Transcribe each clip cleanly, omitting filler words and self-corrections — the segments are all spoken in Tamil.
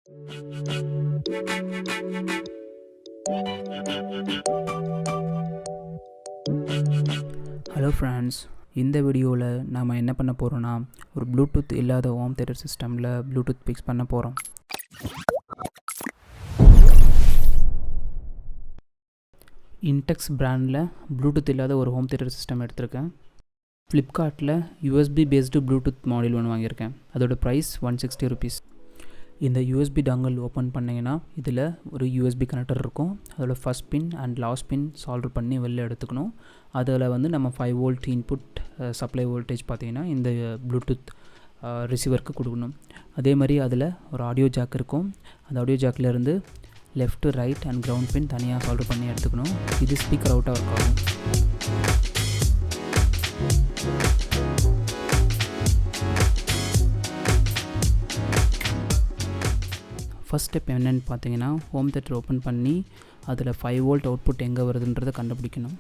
ஹலோ ஃப்ரெண்ட்ஸ், இந்த வீடியோவில் நாம் என்ன பண்ண போகிறோன்னா ஒரு ப்ளூடூத் இல்லாத ஹோம் தியேட்டர் சிஸ்டமில் ப்ளூடூத் ஃபிக்ஸ் பண்ண போகிறோம். இன்டெக்ஸ் பிராண்டில் ப்ளூடூத் இல்லாத ஒரு ஹோம் தியேட்டர் சிஸ்டம் எடுத்திருக்கேன். ஃப்ளிப்கார்ட்டில் USB பேஸ்டு ப்ளூடூத் மாடியூல் ஒன்று வாங்கியிருக்கேன். அதோட ப்ரைஸ் $160. இந்த USB டாங்கல் ஓப்பன் பண்ணிங்கன்னா இதில் ஒரு USB கனெக்டர் இருக்கும். அதோட first pin and last pin சால்வ் பண்ணி வெளில எடுத்துக்கணும். அதில் நம்ம 5 வோல்ட் இன்புட் சப்ளை வோல்டேஜ் பார்த்திங்கன்னா இந்த ப்ளூடூத் ரிசீவருக்கு கொடுக்கணும். அதே மாதிரி அதில் ஒரு ஆடியோ ஜாக் இருக்கும். அந்த ஆடியோ ஜாக்லேருந்து left, right and ground pin தனியாக சால்வ் பண்ணி எடுத்துக்கணும். இது ஸ்பீக்கர் அவுட்டாக ஒர்க் ஆகும். ஃபஸ்ட் ஸ்டெப் என்னென்னு பார்த்தீங்கன்னா, ஹோம் தியேட்டர் ஓப்பன் பண்ணி அதில் 5 வோல்ட் அவுட்புட் எங்கே வருதுன்றதை கண்டுபிடிக்கணும்.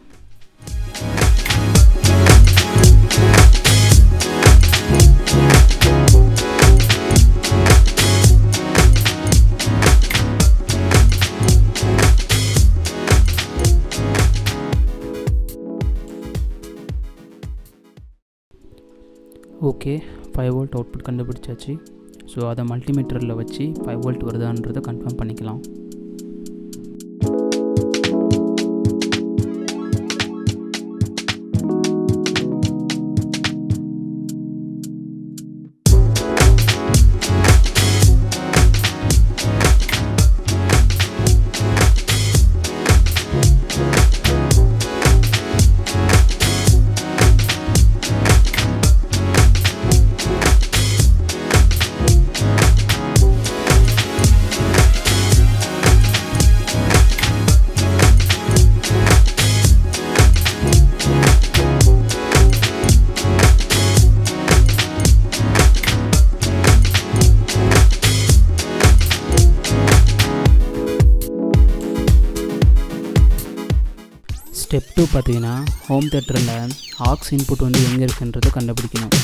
ஓகே, 5 வோல்ட் அவுட்புட் கண்டுபிடிச்சாச்சு. ஸோ அதை மல்டிமீட்டரில் வச்சு 5 வோல்ட் வருதான்றதை கன்ஃபார்ம் பண்ணிக்கலாம். ஸ்டெப் 2 பார்த்தீங்கன்னா, ஹோம் தியேட்டரில் ஆக்ஸ் இன்புட் எங்கே இருக்குன்றதை கண்டுபிடிக்கணும்.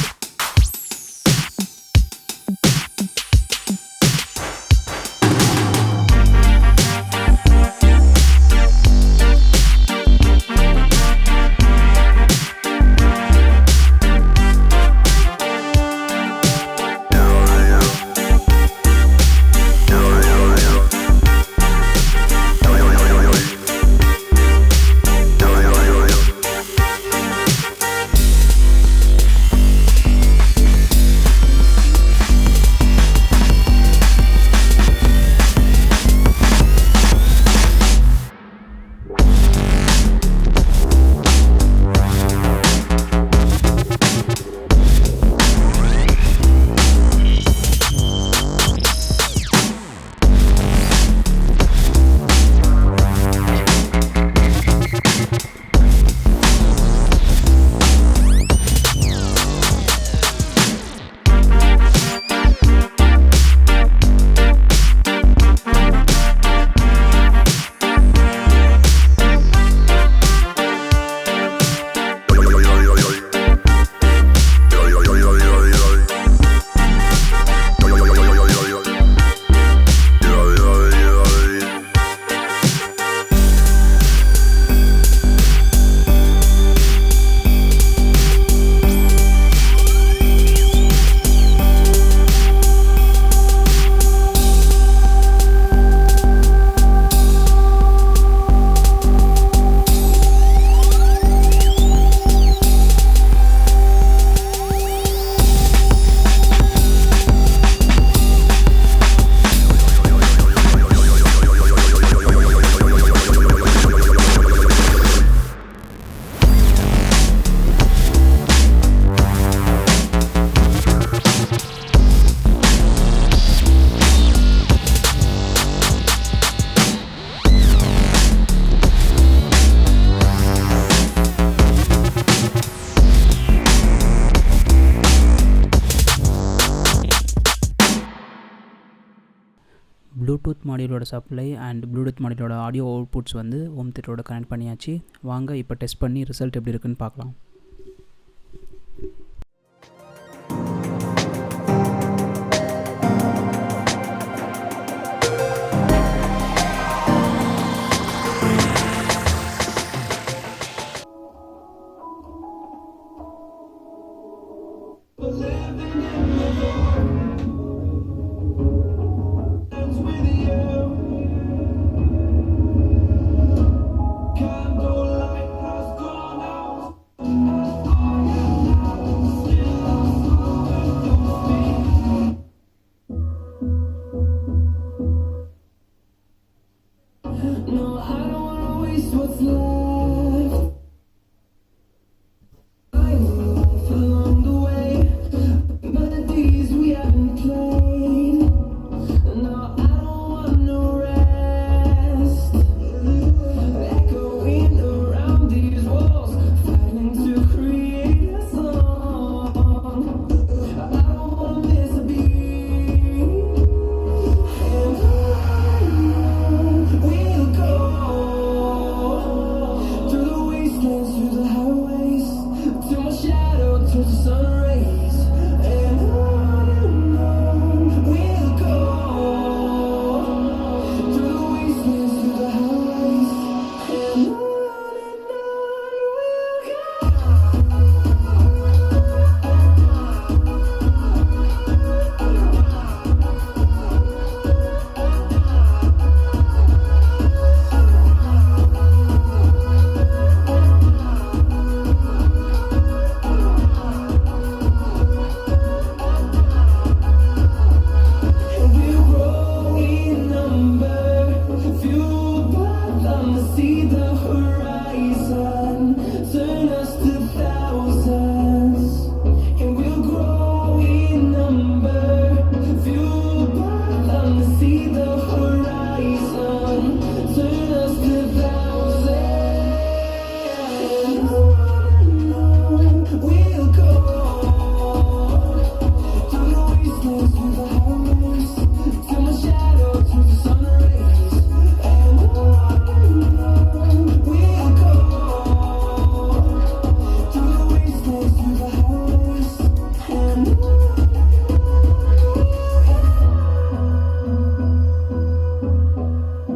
ப்ளூடூத் மாடியூலோட சப்ளை அண்ட் ப்ளூடூத் மாடியூலோட ஆடியோ அவுட்புட்ஸ் ஹோம் தியேட்டரோட கனெக்ட் பண்ணியாச்சு. வாங்க இப்போ டெஸ்ட் பண்ணி ரிசல்ட் எப்படி இருக்குன்னு பார்க்கலாம்.